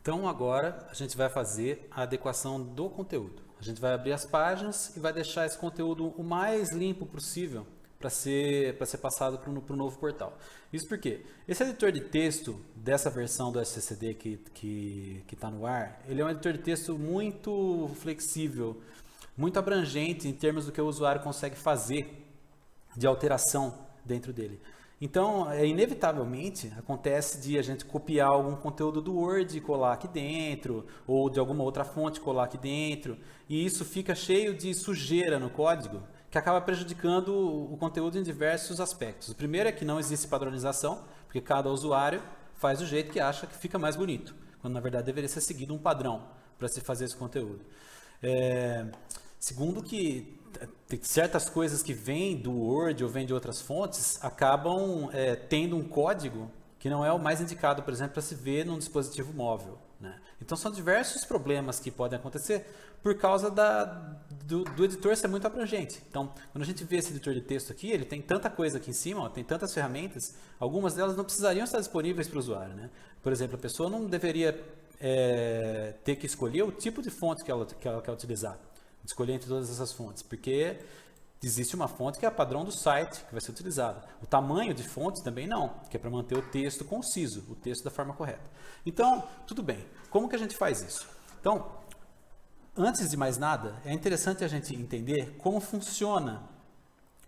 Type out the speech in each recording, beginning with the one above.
Então agora a gente vai fazer a adequação do conteúdo. A gente vai abrir as páginas e vai deixar esse conteúdo o mais limpo possível para ser passado para o novo portal. Isso porque esse editor de texto dessa versão do SCCD que está no ar, ele é um editor de texto muito flexível, muito abrangente em termos do que o usuário consegue fazer de alteração dentro dele. Então, inevitavelmente, acontece de a gente copiar algum conteúdo do Word e colar aqui dentro, ou de alguma outra fonte colar aqui dentro, e isso fica cheio de sujeira no código, que acaba prejudicando o conteúdo em diversos aspectos. O primeiro é que não existe padronização, porque cada usuário faz do jeito que acha que fica mais bonito, quando na verdade deveria ser seguido um padrão para se fazer esse conteúdo. Segundo que tem certas coisas que vêm do Word ou vêm de outras fontes acabam tendo um código que não é o mais indicado, por exemplo, para se ver num dispositivo móvel, né? Então são diversos problemas que podem acontecer por causa do editor ser muito abrangente. Então, quando a gente vê esse editor de texto aqui, ele tem tanta coisa aqui em cima, ó, tem tantas ferramentas, algumas delas não precisariam estar disponíveis para o usuário, né? Por exemplo, a pessoa não deveria ter que escolher o tipo de fonte que ela quer utilizar, escolher entre todas essas fontes, porque existe uma fonte que é a padrão do site que vai ser utilizada. O tamanho de fonte também não, que é para manter o texto conciso, o texto da forma correta. Então, tudo bem. Como que a gente faz isso? Então, antes de mais nada, é interessante a gente entender como funciona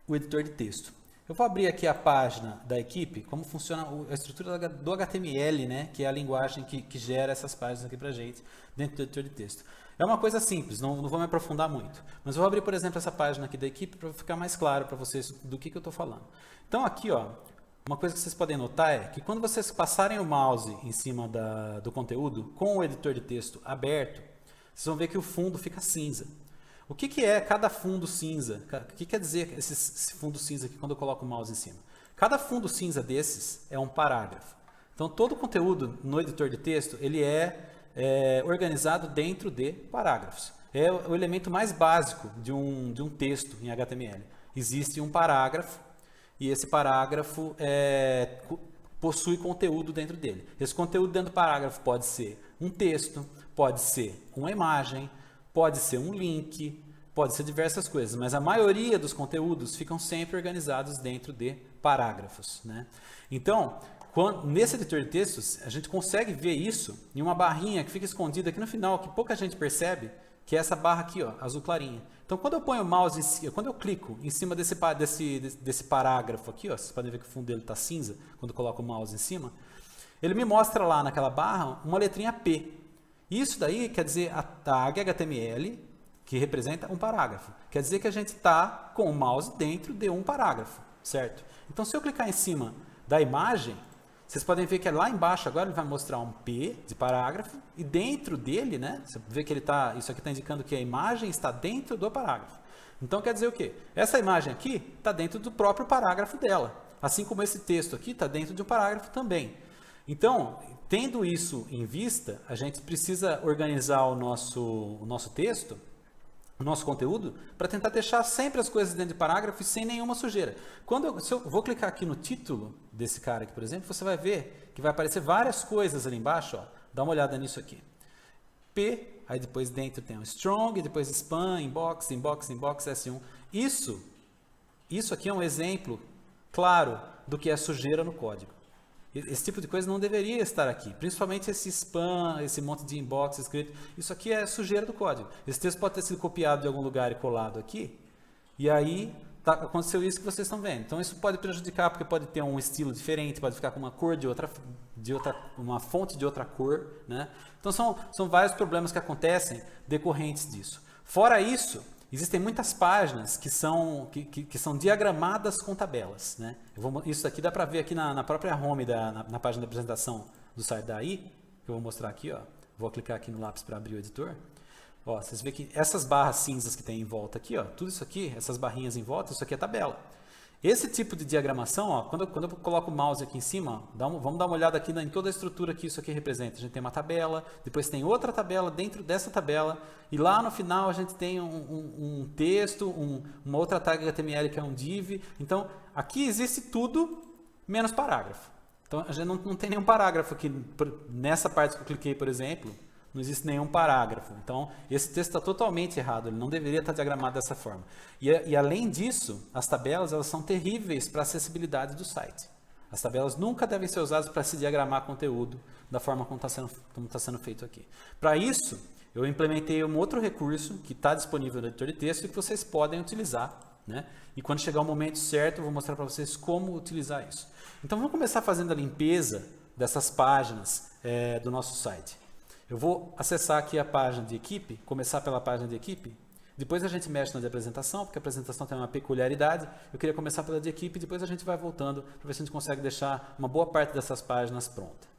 o editor de texto. Eu vou abrir aqui a página da equipe, como funciona a estrutura do HTML, né, que é a linguagem que gera essas páginas aqui para a gente, dentro do editor de texto. É uma coisa simples, não vou me aprofundar muito. Mas eu vou abrir, por exemplo, essa página aqui da equipe para ficar mais claro para vocês do que eu estou falando. Então aqui, ó, uma coisa que vocês podem notar é que quando vocês passarem o mouse em cima do conteúdo, com o editor de texto aberto, vocês vão ver que o fundo fica cinza. O que é cada fundo cinza? O que quer dizer esse fundo cinza aqui quando eu coloco o mouse em cima? Cada fundo cinza desses é um parágrafo. Então todo o conteúdo no editor de texto, ele é organizado dentro de parágrafos. É o elemento mais básico de um texto em HTML. Existe um parágrafo e esse parágrafo possui conteúdo dentro dele. Esse conteúdo dentro do parágrafo pode ser um texto, pode ser uma imagem, pode ser um link, pode ser diversas coisas, mas a maioria dos conteúdos ficam sempre organizados dentro de parágrafos, né? Então, nesse editor de textos, a gente consegue ver isso em uma barrinha que fica escondida aqui no final, que pouca gente percebe, que é essa barra aqui, ó, azul clarinha. Então, quando eu ponho o mouse, quando eu clico em cima desse parágrafo aqui, ó, vocês podem ver que o fundo dele está cinza, quando eu coloco o mouse em cima, ele me mostra lá naquela barra uma letrinha P. Isso daí quer dizer a tag HTML, que representa um parágrafo. Quer dizer que a gente está com o mouse dentro de um parágrafo, certo? Então, se eu clicar em cima da imagem, vocês podem ver que lá embaixo agora ele vai mostrar um P de parágrafo e dentro dele, né? Você vê que isso aqui está indicando que a imagem está dentro do parágrafo. Então quer dizer o quê? Essa imagem aqui está dentro do próprio parágrafo dela, assim como esse texto aqui está dentro de um parágrafo também. Então, tendo isso em vista, a gente precisa organizar o nosso texto, o nosso conteúdo, para tentar deixar sempre as coisas dentro de parágrafo e sem nenhuma sujeira. Se eu vou clicar aqui no título desse cara aqui, por exemplo, você vai ver que vai aparecer várias coisas ali embaixo, ó. Dá uma olhada nisso aqui. P, aí depois dentro tem um strong, depois spam, inbox, inbox, inbox, S1. Isso aqui é um exemplo claro do que é sujeira no código. Esse tipo de coisa não deveria estar aqui, principalmente esse spam, esse monte de inbox escrito. Isso aqui é sujeira do código. Esse texto pode ter sido copiado de algum lugar e colado aqui, e aí aconteceu isso que vocês estão vendo. Então isso pode prejudicar, porque pode ter um estilo diferente, pode ficar com uma cor uma fonte de outra cor, né? Então são vários problemas que acontecem decorrentes disso. Fora isso, existem muitas páginas que são diagramadas com tabelas, né? Isso aqui dá para ver aqui na própria home, na página de apresentação do site da AI, que eu vou mostrar aqui, ó. Vou clicar aqui no lápis para abrir o editor. Ó, vocês veem que essas barras cinzas que tem em volta aqui, ó, tudo isso aqui, essas barrinhas em volta, isso aqui é tabela. Esse tipo de diagramação, ó, quando eu coloco o mouse aqui em cima, vamos dar uma olhada aqui em toda a estrutura que isso aqui representa. A gente tem uma tabela, depois tem outra tabela dentro dessa tabela, e lá no final a gente tem um texto, uma outra tag HTML que é um div. Então, aqui existe tudo menos parágrafo. Então, a gente não tem nenhum parágrafo aqui. Nessa parte que eu cliquei, por exemplo, não existe nenhum parágrafo. Então, esse texto está totalmente errado, ele não deveria estar diagramado dessa forma. E além disso, as tabelas elas são terríveis para a acessibilidade do site. As tabelas nunca devem ser usadas para se diagramar conteúdo da forma como está sendo feito aqui. Para isso, eu implementei um outro recurso que está disponível no editor de texto e que vocês podem utilizar, né? E quando chegar o momento certo, eu vou mostrar para vocês como utilizar isso. Então, vamos começar fazendo a limpeza dessas páginas do nosso site. Eu vou acessar aqui a página de equipe, começar pela página de equipe. Depois a gente mexe na de apresentação, porque a apresentação tem uma peculiaridade. Eu queria começar pela de equipe e depois a gente vai voltando para ver se a gente consegue deixar uma boa parte dessas páginas pronta.